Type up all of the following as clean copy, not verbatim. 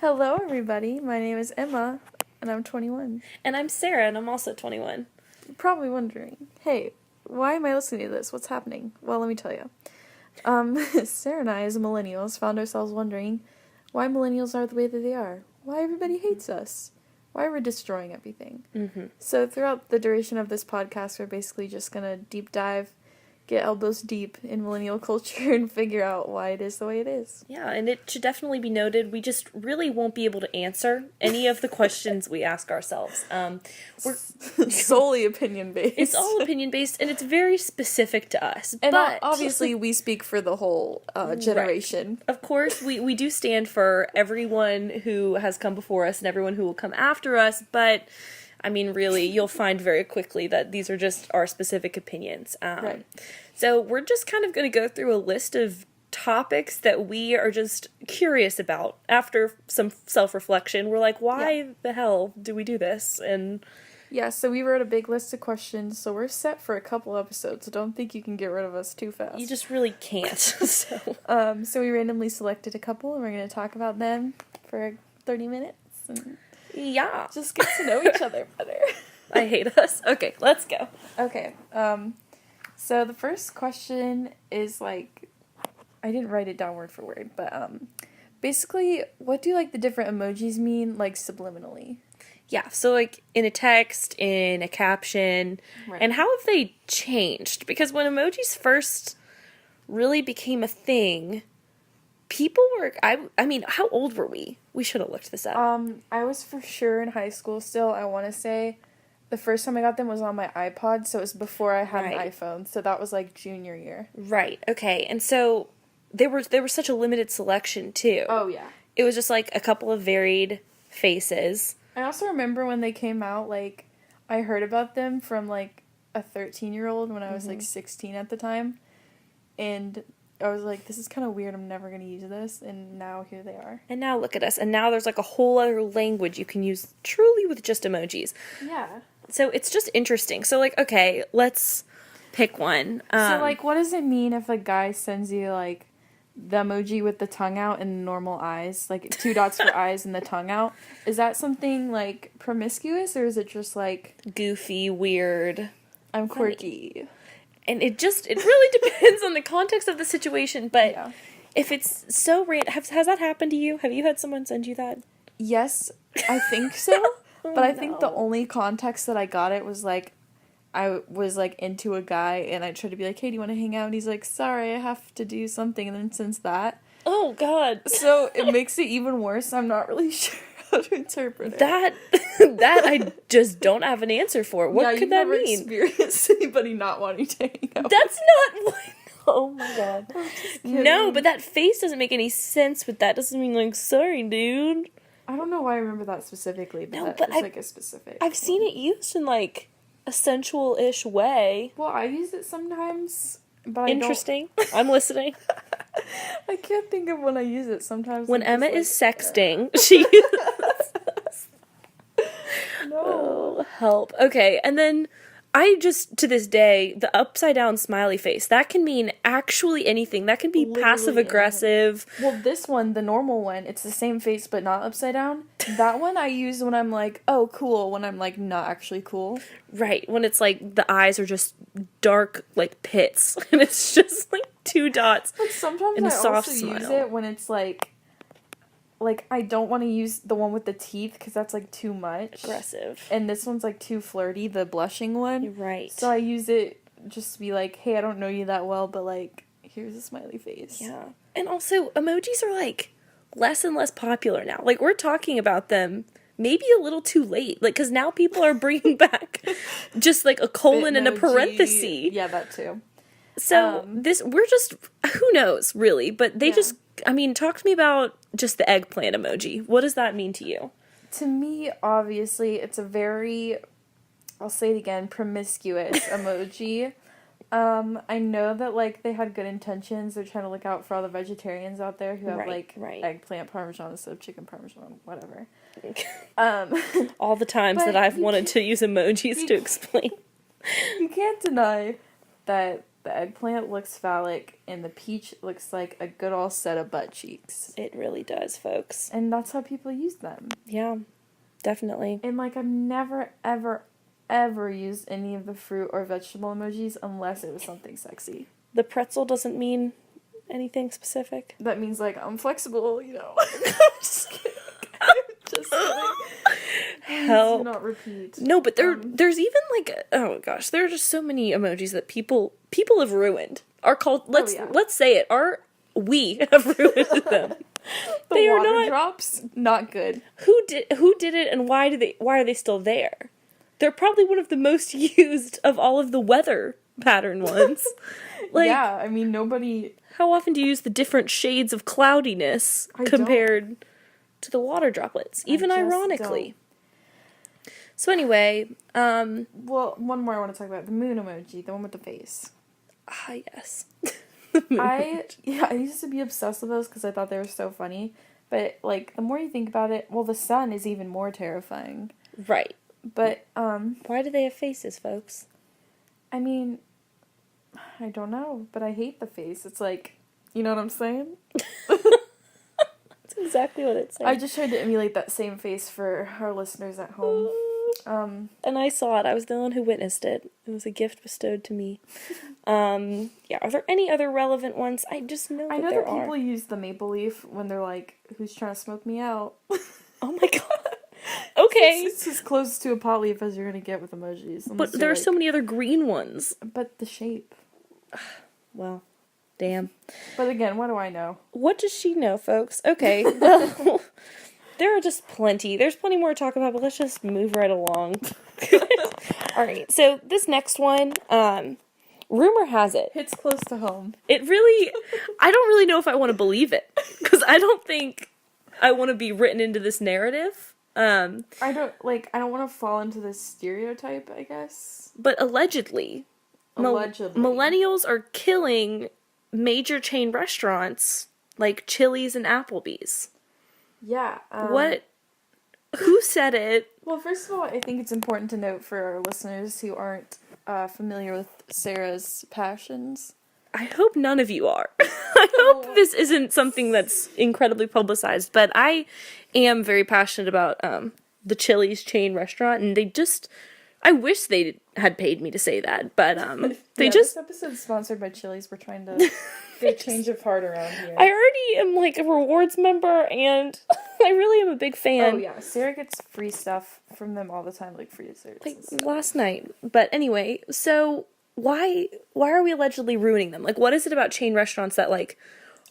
Hello, everybody. My name is Emma, and I'm 21. And I'm Sarah, and I'm also 21. You're probably wondering, hey, why am I listening to this? What's happening? Well, let me tell you. Sarah and I, as millennials, found ourselves wondering why millennials are the way that they are. Why everybody hates us. Why we're destroying everything. Mm-hmm. So throughout the duration of this podcast, we're basically just going to deep dive, get elbows deep in millennial culture and figure out why it is the way it is. Yeah, and it should definitely be noted, we just really won't be able to answer any of the questions we ask ourselves. We're solely opinion-based. It's all opinion-based, and it's very specific to us. And but obviously we speak for the whole generation. Right. Of course, we do stand for everyone who has come before us and everyone who will come after us, but I mean, really, you'll find very quickly that these are just our specific opinions. Right. So we're just kind of going to go through a list of topics that we are just curious about. After some self-reflection, we're like, why the hell do we do this? And yeah, so we wrote a big list of questions, so we're set for a couple episodes, so don't think you can get rid of us too fast. you just really can't. So we randomly selected a couple, and we're going to talk about them for 30 minutes. And yeah. just get to know each other better. I hate us. Okay, let's go. Okay, so the first question is, like, I didn't write it down word for word, but, basically, what do, like, the different emojis mean, like, subliminally? Yeah, so, like, in a text, in a caption, Right. and how have they changed? Because when emojis first really became a thing, people were, I mean, how old were we? We should have looked this up. I was for sure in high school still. I want to say the first time I got them was on my iPod, so it was before I had an iPhone, so that was, like, junior year. Right, okay, and so there was such a limited selection, too. Oh, yeah. It was just, like, a couple of varied faces. I also remember when they came out, like, I heard about them from, like, a 13-year-old when I was, like, 16 at the time, and I was like, this is kind of weird, I'm never going to use this, and now here they are. And now look at us, and now there's, like, a whole other language you can use truly with just emojis. Yeah. So it's just interesting. So, like, okay, let's pick one. So, like, what does it mean if a guy sends you, like, the emoji with the tongue out and normal eyes? Like, 2 dots for eyes and the tongue out? Is that something, like, promiscuous, or is it just, like... goofy, weird. I'm quirky. And it really depends on the context of the situation, but Yeah. if it's so random... Has that happened to you? Have you had someone send you that? Yes, I think so. But I think the no. only context that I got it was, like, I was, like, into a guy, and I tried to be like, hey, do you want to hang out? And he's like, sorry, I have to do something, and then since that. Oh, God. So it makes it even worse. I'm not really sure how to interpret it. That I just don't have an answer for. What could that mean? You've never experienced anybody not wanting to hang out. That's not what... Oh, my God. kidding. No, but that face doesn't make any sense with that. Doesn't mean, like, sorry, dude. I don't know why I remember that specifically, but, No, but it's like a specific I've seen it used in, like, a sensual-ish way. Well, I use it sometimes, but Interesting. I'm listening. I can't think of when I use it sometimes. When I'm Emma just is sexting, she... No. Oh, help. Okay, and then I just, to this day, the upside-down smiley face, that can mean actually anything. That can be Literally passive-aggressive. Well, this one, the normal one, it's the same face but not upside down. That one I use when I'm like, oh, cool, when I'm like not actually cool. Right, when it's like the eyes are just dark, like pits, and it's just like 2 dots. But sometimes and a I soft also smile. use it when it's like I don't want to use the one with the teeth because that's like too much. Aggressive. And this one's like too flirty, the blushing one. You're right. So I use it just to be like, hey, I don't know you that well, but like, here's a smiley face. Yeah. And also, emojis are like less and less popular now. Like, we're talking about them maybe a little too late. Like, because now people are bringing back just like a colon and a Bitmoji. parenthesis. Yeah, that too. So we're just, who knows, really? But they just, I mean, talk to me about just the eggplant emoji. What does that mean to you? To me, obviously, it's a very, I'll say it again, promiscuous emoji. I know that, like, they had good intentions. They're trying to look out for all the vegetarians out there who have, eggplant parmesan instead of chicken parmesan, whatever. All the times but that I've wanted to use emojis to explain. You can't deny that the eggplant looks phallic, and the peach looks like a good old set of butt cheeks. It really does, folks. And that's how people use them. Yeah, definitely. And, like, I've never, ever, ever used any of the fruit or vegetable emojis unless it was something sexy. The pretzel doesn't mean anything specific. That means, like, I'm flexible, you know. I'm just kidding. I'm just kidding. Help. Do not repeat. No, but there's even, like, oh gosh, there are just so many emojis that people have ruined. Our let's say it. We have ruined them. The they water are not drops, not good. Who did it, and why are they still there? They're probably one of the most used of all of the weather pattern ones. Like, yeah, I mean, nobody... How often do you use the different shades of cloudiness compared to the water droplets? Even ironically. Don't. So anyway, well, one more I want to talk about. The moon emoji, the one with the face. Ah, yes. I used to be obsessed with those because I thought they were so funny. But, like, the more you think about it, well, the sun is even more terrifying. Right. But, why do they have faces, folks? I mean, I don't know, but I hate the face. It's like, you know what I'm saying? That's exactly what it's saying. I just tried to emulate that same face for our listeners at home. And I saw it. I was the one who witnessed it. It was a gift bestowed to me. Yeah, are there any other relevant ones? I just know I know there that people use the maple leaf when they're like, who's trying to smoke me out? Oh my god. Okay. It's as close to a pot leaf as you're going to get with emojis. But there are so many other green ones. But the shape. Well, damn. But again, what do I know? What does she know, folks? Okay, well, there are just plenty. There's plenty more to talk about, but let's just move right along. Alright, so this next one, rumor has it. Hits close to home. It really, I don't really know if I want to believe it. Because I don't think I want to be written into this narrative. I don't want to fall into this stereotype, I guess. But allegedly. Millennials are killing major chain restaurants like Chili's and Applebee's. Yeah. What? Who said it? Well, first of all, I think it's important to note for our listeners who aren't familiar with Sarah's passions. I hope none of you are. I hope this isn't something that's incredibly publicized, but I am very passionate about the Chili's chain restaurant, and I wish they had paid me to say that, but this episode's sponsored by Chili's. We're trying to get a change of heart around here. I already am like a rewards member, and I really am a big fan. Oh yeah, Sarah gets free stuff from them all the time, like free desserts. Like last night. But anyway, so why are we allegedly ruining them? Like, what is it about chain restaurants that like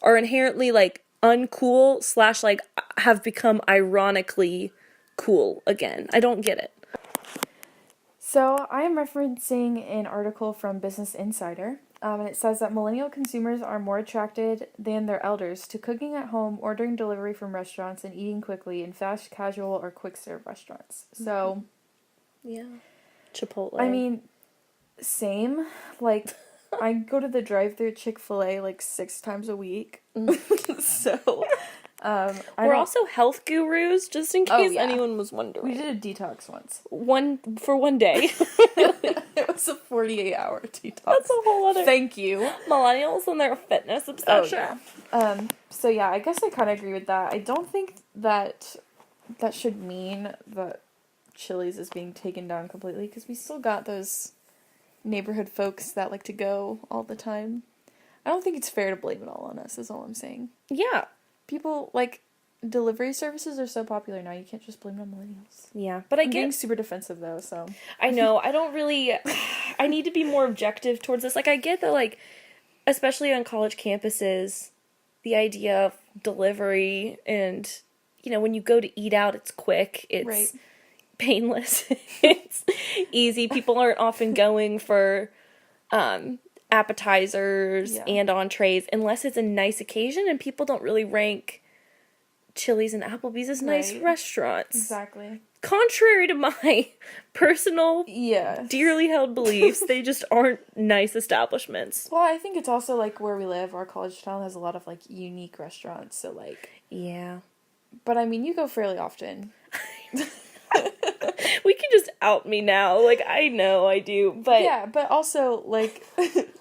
are inherently like uncool / like have become ironically cool again? I don't get it. So, I am referencing an article from Business Insider, and it says that millennial consumers are more attracted than their elders to cooking at home, ordering delivery from restaurants, and eating quickly in fast, casual, or quick-serve restaurants. So... Yeah. Chipotle. I mean, same. Like, I go to the drive-thru Chick-fil-A, like, 6 times a week. So... We're also health gurus, just in case anyone was wondering. We did a detox once. For one day. It was a 48-hour detox. That's a whole other... Thank you. Millennials and their fitness obsession. Oh, yeah. So yeah, I guess I kind of agree with that. I don't think that should mean that Chili's is being taken down completely, because we still got those neighborhood folks that like to go all the time. I don't think it's fair to blame it all on us, is all I'm saying. Yeah. People, like, delivery services are so popular now, you can't just blame it on millennials. Yeah, but I'm getting super defensive, though, so... I know, I don't really... I need to be more objective towards this. Like, I get that, like, especially on college campuses, the idea of delivery and, you know, when you go to eat out, it's quick, it's painless, it's easy. People aren't often going for... appetizers and entrees unless it's a nice occasion, and people don't really rank Chili's and Applebee's as nice restaurants. Exactly. Contrary to my personal dearly held beliefs, they just aren't nice establishments. Well, I think it's also like where we live, our college town has a lot of like unique restaurants, so like... Yeah. But I mean, you go fairly often. We can just out me now. Like, I know I do, but... Yeah, but also, like,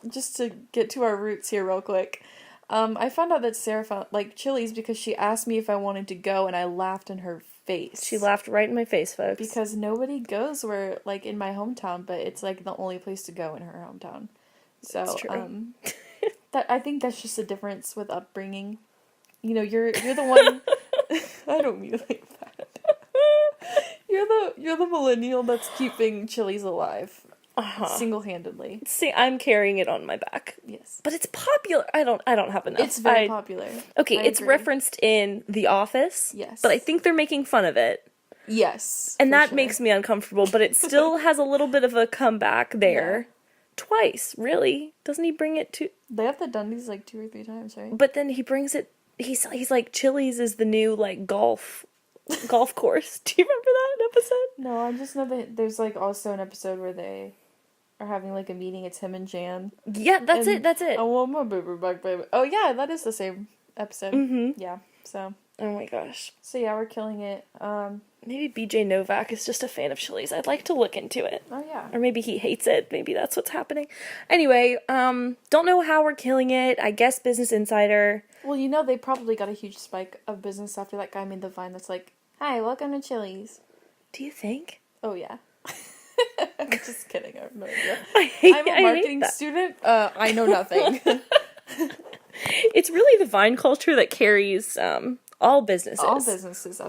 just to get to our roots here real quick. I found out that Sarah found like Chili's because she asked me if I wanted to go, and I laughed in her face. She laughed right in my face, folks. Because nobody goes where like in my hometown, but it's like the only place to go in her hometown. So That's true. that I think that's just a difference with upbringing. You know, you're the one. I don't mean like that. You're the millennial that's keeping Chili's alive. Single-handedly. See, I'm carrying it on my back. Yes. But it's popular. I don't have enough. It's very popular. Okay, it's agree. referenced in The Office. Yes. But I think they're making fun of it. Yes. And that makes me uncomfortable, but it still has a little bit of a comeback there. Yeah. Twice, really. Doesn't he bring it to... They have the Dundies like 2 or 3 times, right? But then he brings it... He's like, Chili's is the new, like, golf course. Do you remember that episode? No, I just know that there's like also an episode where they are having like a meeting. It's him and Jan. Yeah, that's it. I want my baby back, baby. Oh yeah, that is the same episode. Mm-hmm. Yeah. So. Oh my gosh. So yeah, we're killing it. Maybe BJ Novak is just a fan of Chili's. I'd like to look into it. Oh yeah. Or maybe he hates it. Maybe that's what's happening. Anyway, don't know how we're killing it. I guess Business Insider. Well, you know, they probably got a huge spike of business after that guy made the Vine that's like, "Hi, welcome to Chili's." Do you think? Oh yeah. I'm just kidding. I have no idea. I'm a marketing student. I know nothing. It's really the Vine culture that carries all businesses. All businesses,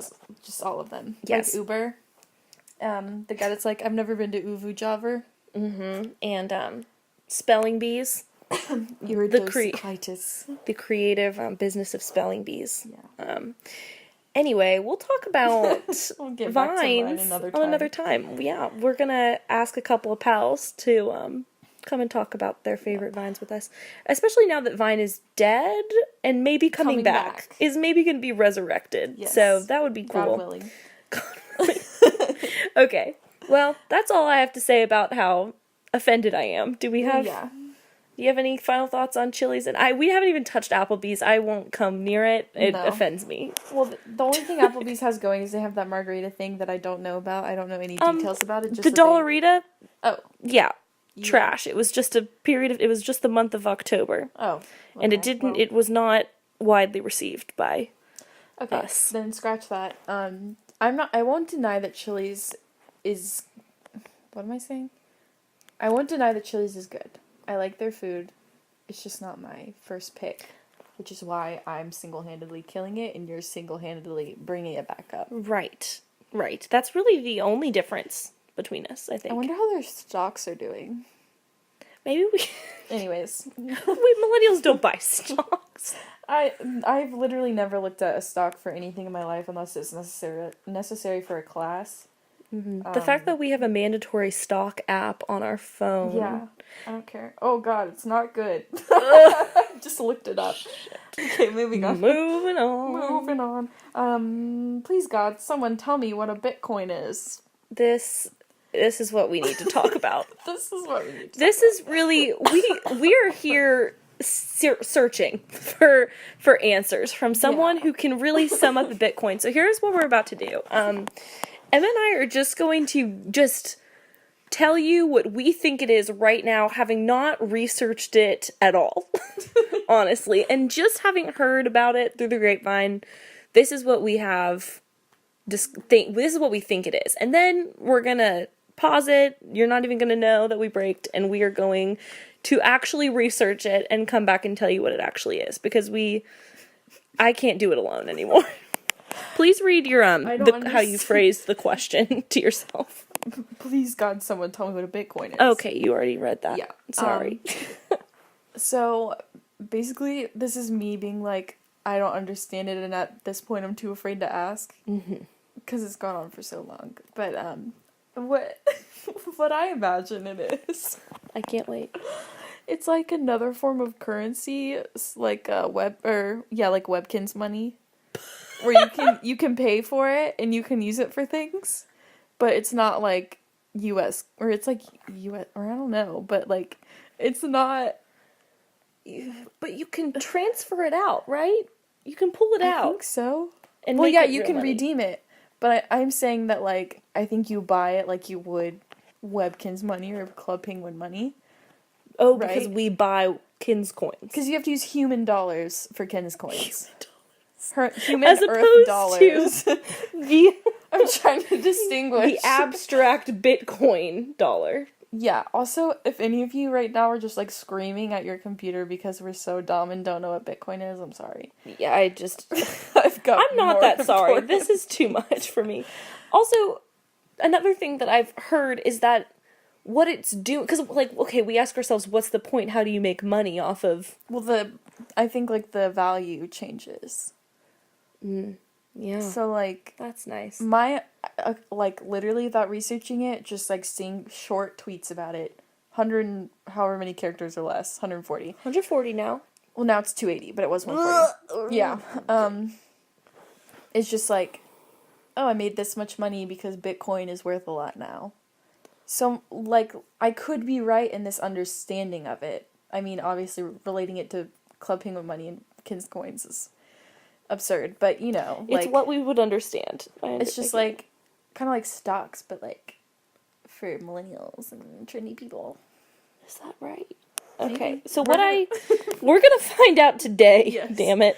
just all of them. Yes. Like Uber. The guy that's like, I've never been to Uvu Java. Mm-hmm. And spelling bees. The creative business of spelling bees. Yeah. Anyway, we'll talk about we'll get back to Vine another time. Yeah, we're gonna ask a couple of pals to come and talk about their favorite Vines with us. Especially now that Vine is dead and maybe coming back. Is maybe going to be resurrected. Yes. So that would be cool. God willing. Okay. Well, that's all I have to say about how offended I am. Do we have... Yeah. Do you have any final thoughts on Chili's? And we haven't even touched Applebee's. I won't come near it. It offends me. Well, the only thing Applebee's has going is they have that margarita thing that I don't know about. I don't know any details about it. Just the Dollarita? Oh. Yeah. Trash. It was just it was just the month of October. Oh. Okay. And it was not widely received by us. Then scratch that. I won't deny that Chili's is, what am I saying? I won't deny that Chili's is good. I like their food. It's just not my first pick, which is why I'm single-handedly killing it and you're single-handedly bringing it back up. Right. That's really the only difference between us, I think. I wonder how their stocks are doing. Maybe we... Anyways. Millennials don't buy stocks. I've literally never looked at a stock for anything in my life unless it's necessary for a class. Mm-hmm. The fact that we have a mandatory stock app on our phone. Yeah, I don't care. Oh god, it's not good. Just looked it up. Okay, moving on. Moving on. Please God, someone tell me what a Bitcoin is. This is what we need to talk about. This is what we need to This is really... We are here searching for answers from someone who can really sum up a Bitcoin. So here's what we're about to do. Emma and I are just going to tell you what we think it is right now, having not researched it at all, honestly, and just having heard about it through the grapevine. This is what we have. This is what we think it is, and then we're gonna pause it. You're not even gonna know that we braked, and we are going to actually research it and come back and tell you what it actually is, because I can't do it alone anymore. Please read your how you phrased the question to yourself. Please God, someone tell me what a Bitcoin is. Okay, you already read that. Yeah. Sorry. So basically, this is me being like, I don't understand it, and at this point, I'm too afraid to ask because it's gone on for so long. But what I imagine it is, I can't wait. It's like another form of currency, like Webkinz money, where you can pay for it and you can use it for things, but it's not like U.S. or it's like U.S. or I don't know, but like it's not. But you can transfer it out, right? You can pull it out. I think so. And well, yeah, you can redeem it. But I'm saying that, like, I think you buy it like you would Webkinz money or Club Penguin money. Oh, because right? we buy Kins coins. Because you have to use human dollars for Kins coins. As Human Earth opposed dollars. to the I'm trying to distinguish. the abstract Bitcoin dollar. Yeah, also, if any of you right now are just, like, screaming at your computer because we're so dumb and don't know what Bitcoin is, I'm sorry. Yeah, I'm not that sorry. This is too much for me. Also, another thing that I've heard is that what it's doing, because, like, okay, we ask ourselves, what's the point? How do you make money off of... Well, I think, like, the value changes. Yeah. So, like... That's nice. Like, literally without researching it, just, like, seeing short tweets about it. 100 and however many characters or less. 140. 140 now. Well, now it's 280, but it was 140. Yeah. It's just like, oh, I made this much money because Bitcoin is worth a lot now. So, like, I could be right in this understanding of it. I mean, obviously, relating it to Club Penguin money and Kins coins is absurd, but, you know. It's like, what we would understand. It's just, like, kind of like stocks, but, like, for millennials and trendy people. Is that right? Okay, Maybe. so we're gonna find out today. Yes. Damn it.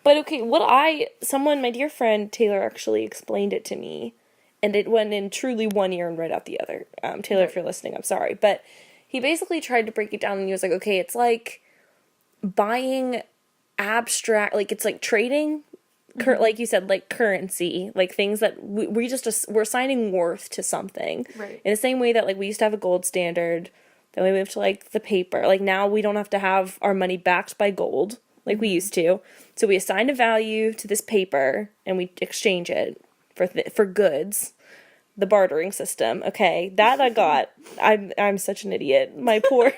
But okay, my dear friend Taylor actually explained it to me, and it went in truly one ear and right out the other. Taylor, if you're listening, I'm sorry, but he basically tried to break it down, and he was like, okay, it's like buying abstract, like it's like trading, like you said, like currency, like things that we're assigning worth to something. Right. In the same way that like we used to have a gold standard. Then we moved to, like, the paper. Like, now we don't have to have our money backed by gold, like we used to. So we assign a value to this paper, and we exchange it for goods. The bartering system. Okay, that I got. I'm such an idiot. My poor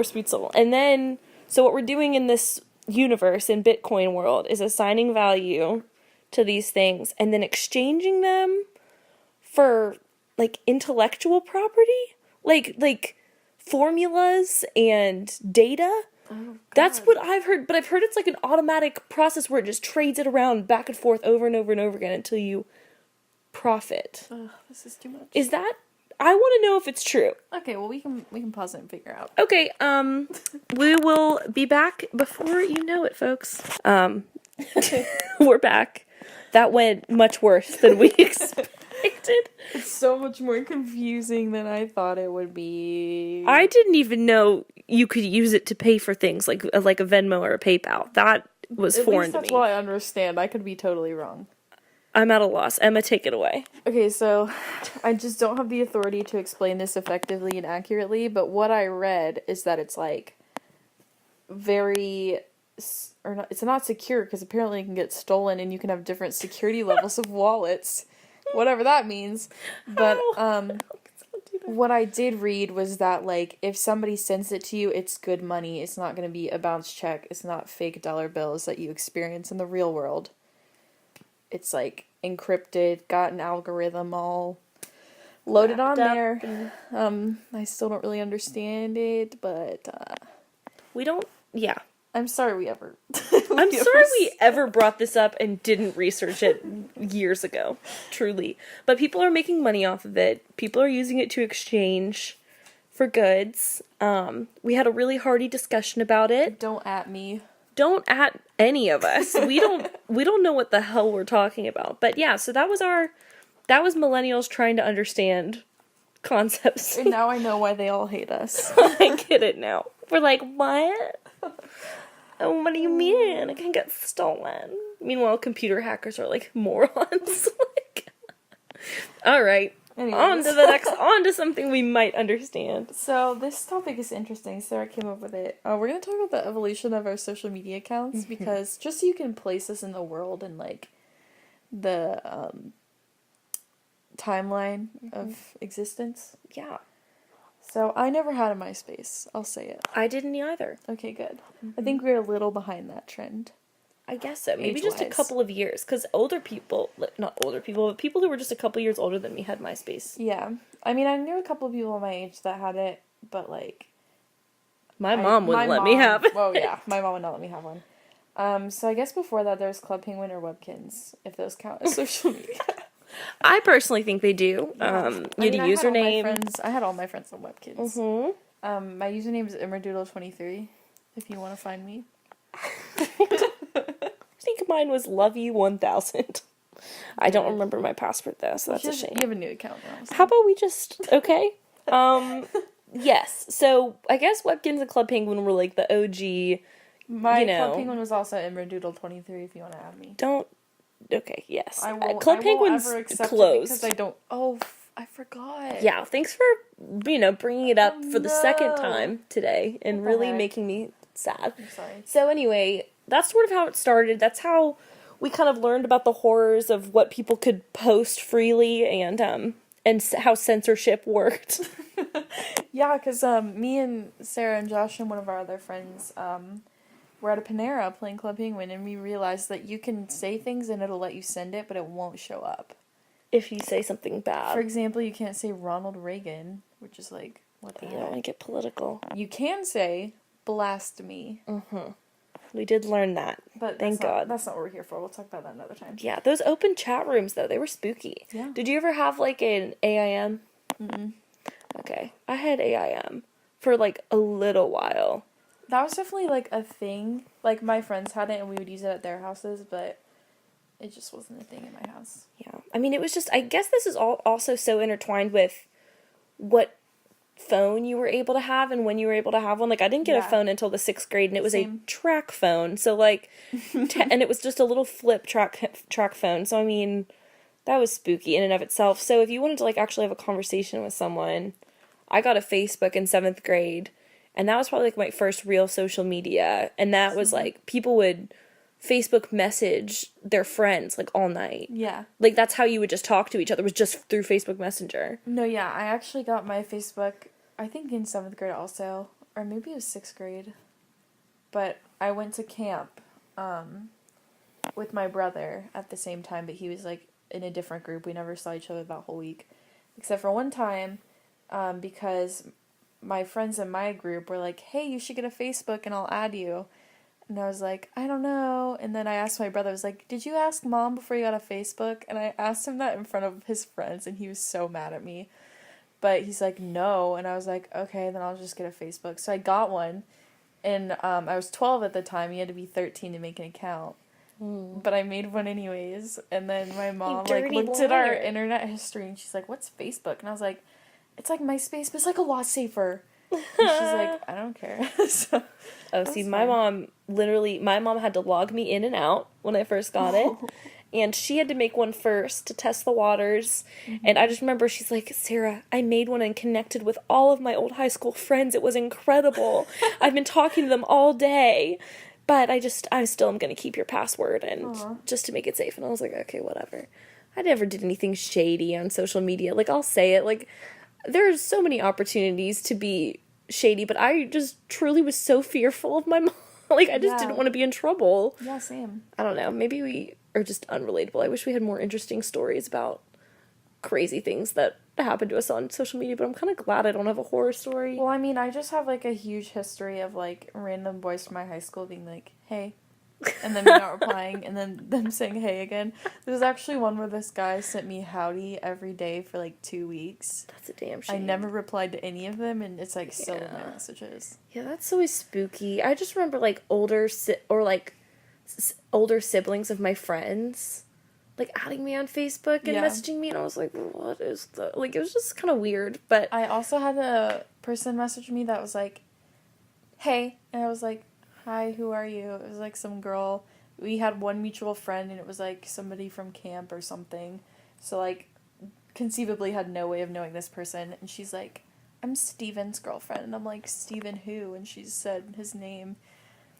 sweet soul. And then, so what we're doing in this universe, in Bitcoin world, is assigning value to these things, and then exchanging them for, like, intellectual property? Like formulas and data. Oh, that's what I've heard, but I've heard it's like an automatic process where it just trades it around back and forth over and over and over again until you profit. This is too much. Is that? I want to know if it's true. Okay, well we can pause it and figure out. Okay, we will be back before you know it, folks. We're back. That went much worse than we expected. It's so much more confusing than I thought it would be. I didn't even know you could use it to pay for things like a Venmo or a PayPal. That was foreign to me. That's what I understand. I could be totally wrong. I'm at a loss. Emma, take it away. Okay, so I just don't have the authority to explain this effectively and accurately, but what I read is that it's like it's not secure because apparently it can get stolen and you can have different security levels of wallets. Whatever that means. But what I did read was that like if somebody sends it to you, it's good money. It's not going to be a bounce check. It's not fake dollar bills that you experience in the real world. It's like encrypted, got an algorithm all loaded on there. I still don't really understand it, but yeah. I'm sorry we ever brought this up and didn't research it years ago. Truly. But people are making money off of it. People are using it to exchange for goods. We had a really hearty discussion about it. Don't at me. Don't at any of us. We don't know what the hell we're talking about. But yeah, so that was millennials trying to understand concepts. And now I know why they all hate us. I get it now. We're like, what? Oh, what do you mean? It can get stolen. Meanwhile, computer hackers are like morons. All right. Anyways. On to something we might understand. So this topic is interesting. Sarah came up with it. We're going to talk about the evolution of our social media accounts because just so you can place us in the world and like the timeline of existence. Yeah. So I never had a MySpace. I'll say it. I didn't either. Okay, good. I think we're a little behind that trend. I guess so. Maybe just a Age-wise. couple of years. Because not older people, but people who were just a couple years older than me had MySpace. Yeah. I mean, I knew a couple of people my age that had it, but like... My mom wouldn't let me have it. Well, yeah. My mom would not let me have one. So I guess before that there was Club Penguin or Webkins, if those count as social media. I personally think they do. You had a username. I had all my friends on Webkins. My username is immerdoodle23, if you want to find me. I think mine was lovey1000. I don't remember my password though, so that's a shame. You have a new account now. So. How about we just okay? Yes. So I guess Webkins and Club Penguin were like the OG. My Club Penguin was also immerdoodle23 if you want to add me. Don't. Okay. Yes. Club Penguin's closed because I don't. Oh, I forgot. Yeah. Thanks for bringing it up for the second time today and really making me sad. I'm sorry. So anyway, that's sort of how it started. That's how we kind of learned about the horrors of what people could post freely and how censorship worked. Yeah, because me and Sarah and Josh and one of our other friends were at a Panera playing Club Penguin, and we realized that you can say things and it'll let you send it, but it won't show up. If you say something bad. For example, you can't say Ronald Reagan, which is like, what the heck? You don't want to get political. You can say blasphemy. Mm-hmm. We did learn that. But thank God. That's not what we're here for. We'll talk about that another time. Yeah, those open chat rooms, though, they were spooky. Yeah. Did you ever have, like, an AIM? Mm-mm. Okay. I had AIM for, like, a little while. That was definitely, like, a thing. Like, my friends had it, and we would use it at their houses, but it just wasn't a thing in my house. Yeah. I mean, it was just, I guess this is all also so intertwined with what phone you were able to have and when you were able to have one. Like, I didn't get a phone until the 6th grade, and it was a track phone. So, like, and it was just a little flip track phone. So, I mean, that was spooky in and of itself. So, if you wanted to, like, actually have a conversation with someone, I got a Facebook in 7th grade, and that was probably, like, my first real social media. And that was, like, people would Facebook message their friends, like, all night. Yeah. Like, that's how you would just talk to each other, was just through Facebook Messenger. No, yeah, I actually got my Facebook, I think in 7th grade also, or maybe it was 6th grade. But I went to camp with my brother at the same time, but he was, like, in a different group. We never saw each other that whole week. Except for one time, because my friends in my group were like, hey, you should get a Facebook and I'll add you. And I was like, I don't know. And then I asked my brother, I was like, did you ask Mom before you got a Facebook? And I asked him that in front of his friends, and he was so mad at me. But he's like, no. And I was like, okay, then I'll just get a Facebook. So I got one. And I was 12 at the time. You had to be 13 to make an account. But I made one anyways. And then my mom looked at our internet history, and she's like, what's Facebook? And I was like, it's like MySpace, but it's like a lot safer. And she's like, I don't care. So, my mom had to log me in and out when I first got it. And she had to make one first to test the waters. Mm-hmm. And I just remember she's like, Sarah, I made one and connected with all of my old high school friends. It was incredible. I've been talking to them all day. But I still am going to keep your password and just to make it safe. And I was like, okay, whatever. I never did anything shady on social media. Like, I'll say it. Like, there's so many opportunities to be shady, but I just truly was so fearful of my mom. Like, I just didn't want to be in trouble. Yeah, same. I don't know. Maybe we are just unrelatable. I wish we had more interesting stories about crazy things that happened to us on social media, but I'm kind of glad I don't have a horror story. Well, I mean, I just have, like, a huge history of, like, random boys from my high school being like, hey, and then me not replying, and then them saying hey again. There's actually one where this guy sent me howdy every day for, like, 2 weeks. That's a damn shame. I never replied to any of them, and it's, like, still in my messages. Yeah, that's always spooky. I just remember, like, older siblings of my friends, like, adding me on Facebook and messaging me, and I was like, what is that? Like, it was just kind of weird, but... I also had a person message me that was like, hey, and I was like, hi, who are you? It was, like, some girl. We had one mutual friend, and it was, like, somebody from camp or something, so, like, conceivably had no way of knowing this person, and she's like, I'm Steven's girlfriend, and I'm like, Steven who? And she said his name.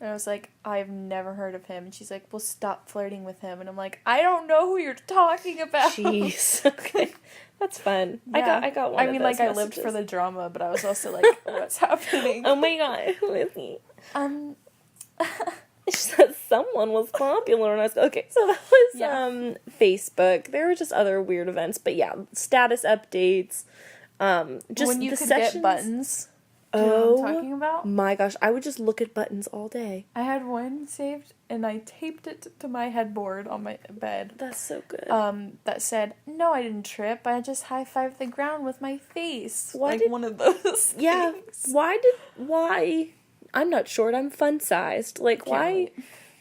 And I was like, I've never heard of him. And she's like, well, stop flirting with him. And I'm like, I don't know who you're talking about. Jeez. Okay. That's fun. Yeah. I got one of those like, messages. I lived for the drama, but I was also like, what's happening? Oh my god, who is he? She said someone was popular, and I was okay. So that was Facebook. There were just other weird events, but yeah, status updates. Just when you the could sessions. get buttons. Do you know what I'm talking about? My gosh, I would just look at buttons all day. I had one saved, and I taped it to my headboard on my bed. That's so good. That said, no, I didn't trip. I just high-fived the ground with my face. Why one of those Yeah. things. Why? I'm not short. I'm fun-sized. Like, why? Relate.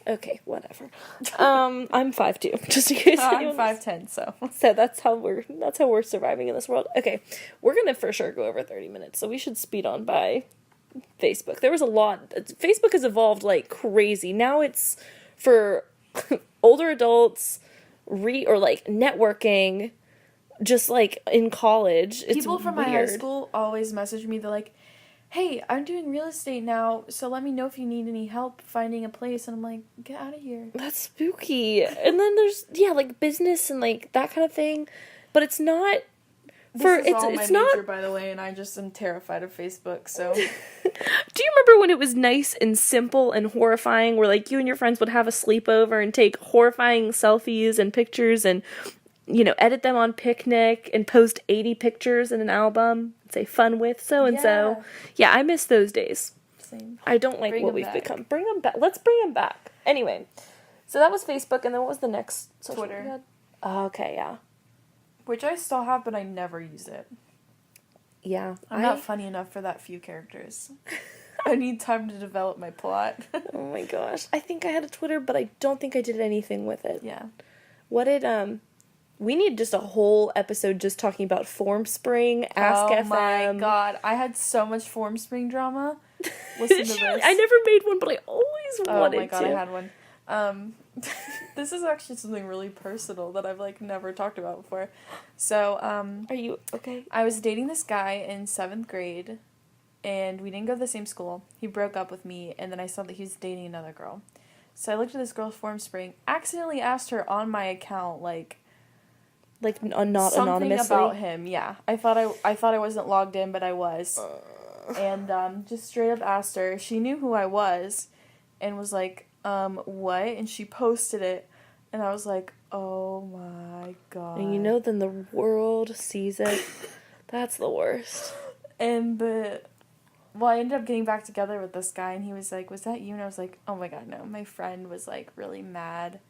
Okay, whatever. I'm 5'2", just in case I'm anyone... 5'10", so. So that's how we're surviving in this world. Okay, we're gonna for sure go over 30 minutes, so we should speed on by Facebook. There was a lot. Facebook has evolved like crazy. Now it's for older adults, or like networking, just like in college. It's People from my high school always message me. They're like, hey, I'm doing real estate now, so let me know if you need any help finding a place. And I'm like, get out of here. That's spooky. And then there's, like business and like that kind of thing. But it's not... This is all my major, by the way, and I just am terrified of Facebook, so... Do you remember when it was nice and simple and horrifying, where like you and your friends would have a sleepover and take horrifying selfies and pictures and, edit them on Picnic and post 80 pictures in an album? Say fun with so-and-so. Yeah, I miss those days. Same. I don't like what we've become. Bring them back. Let's bring them back. Anyway, so that was Facebook, and then what was the next social Twitter. media? Oh, okay, yeah. Which I still have, but I never use it. Yeah. I'm not funny enough for that few characters. I need time to develop my plot. Oh my gosh. I think I had a Twitter, but I don't think I did anything with it. Yeah. What did, we need just a whole episode just talking about Formspring, Ask FM. Oh my god. I had so much Formspring drama. Listen to this. I never made one, but I always wanted to. Oh my god, I had one. This is actually something really personal that I've, like, never talked about before. So, Are you okay? I was dating this guy in 7th grade, and we didn't go to the same school. He broke up with me, and then I saw that he was dating another girl. So I looked at this girl's Formspring, accidentally asked her on my account, like not something anonymously? about him, yeah. I thought I wasn't logged in, but I was. And just straight up asked her. She knew who I was, and was like, what? And she posted it, and I was like, oh my god. And then the world sees it. That's the worst. And I ended up getting back together with this guy, and he was like, was that you? And I was like, oh my god, no. My friend was, like, really mad.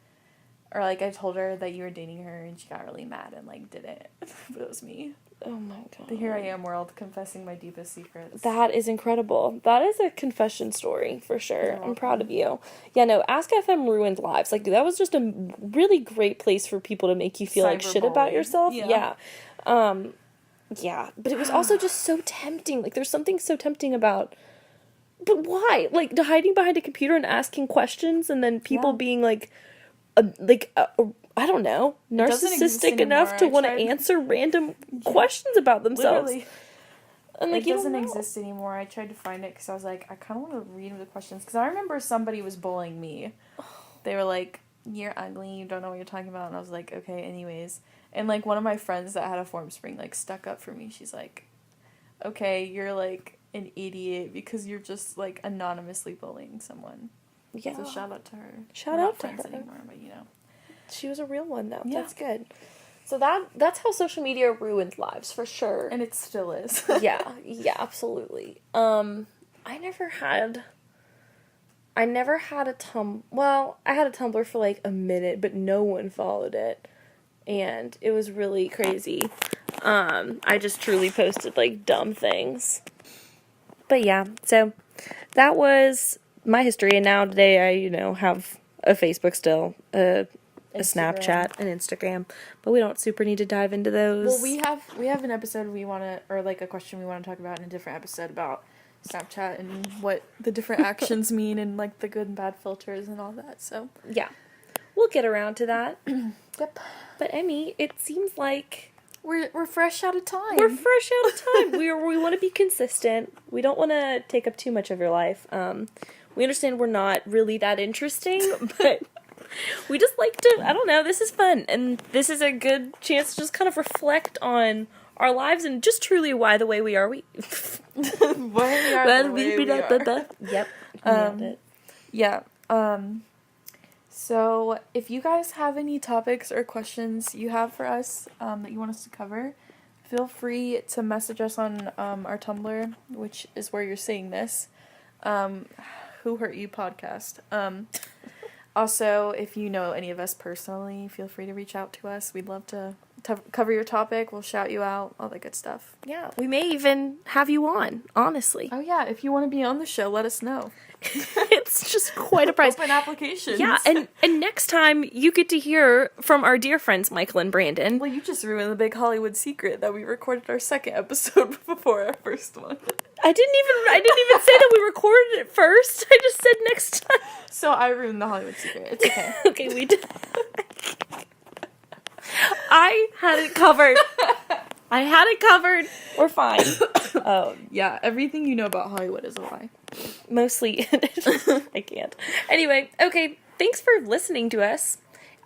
Or, like, I told her that you were dating her, and she got really mad and, like, did it. But it was me. Oh my god. But here I am, world, confessing my deepest secrets. That is incredible. That is a confession story, for sure. I'm proud of you. Yeah, no, Ask FM ruined lives. Like, that was just a really great place for people to make you feel like shit about yourself. Yeah. Yeah, but it was also just so tempting. Like, there's something so tempting about... But why? Like, hiding behind a computer and asking questions, and then people being, like... I don't know, narcissistic enough to want to answer random questions about themselves. Literally. And like, it doesn't exist anymore. I tried to find it because I was like, I kind of want to read the questions. Because I remember somebody was bullying me. They were like, you're ugly, you don't know what you're talking about. And I was like, okay, anyways. And like, one of my friends that had a Formspring, like, stuck up for me. She's like, okay, you're like an idiot because you're just like anonymously bullying someone. Yeah. So shout out to her. Shout out to her. Anymore, but she was a real one, though. Yeah. That's good. So that's how social media ruined lives, for sure. And it still is. yeah, absolutely. I never had a well, I had a Tumblr for like a minute, but no one followed it. And it was really crazy. I just truly posted like dumb things. But yeah, so that was my history, and now today I, have a Facebook still, a Snapchat, an Instagram, but we don't super need to dive into those. Well, we have an episode or like a question we want to talk about in a different episode about Snapchat and what the different actions mean and like the good and bad filters and all that. So yeah, we'll get around to that. Yep. But Emmy, it seems like we're fresh out of time. We want to be consistent. We don't want to take up too much of your life. We understand we're not really that interesting, but we just like to, I don't know, this is fun. And this is a good chance to just kind of reflect on our lives and just truly why the way we are. Yep. Yeah. So if you guys have any topics or questions you have for us that you want us to cover, feel free to message us on our Tumblr, which is where you're seeing this. Who Hurt You podcast. Also, if you know any of us personally, feel free to reach out to us. We'd love to cover your topic. We'll shout you out, all that good stuff. Yeah, we may even have you on, honestly. Oh yeah, if you want to be on the show, let us know. It's just quite a prize. Open applications. Yeah, and next time you get to hear from our dear friends Michael and Brandon. Well, you just ruined the big Hollywood secret that we recorded our second episode before our first one. I didn't even say that we recorded it first. I just said next time. So I ruined the Hollywood secret. It's okay. Okay, we did. I had it covered. We're fine. Yeah, everything you know about Hollywood is a lie. Mostly. I can't. Anyway, okay, thanks for listening to us.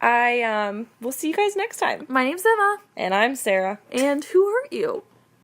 We'll see you guys next time. My name's Emma. And I'm Sarah. And Who Hurt You?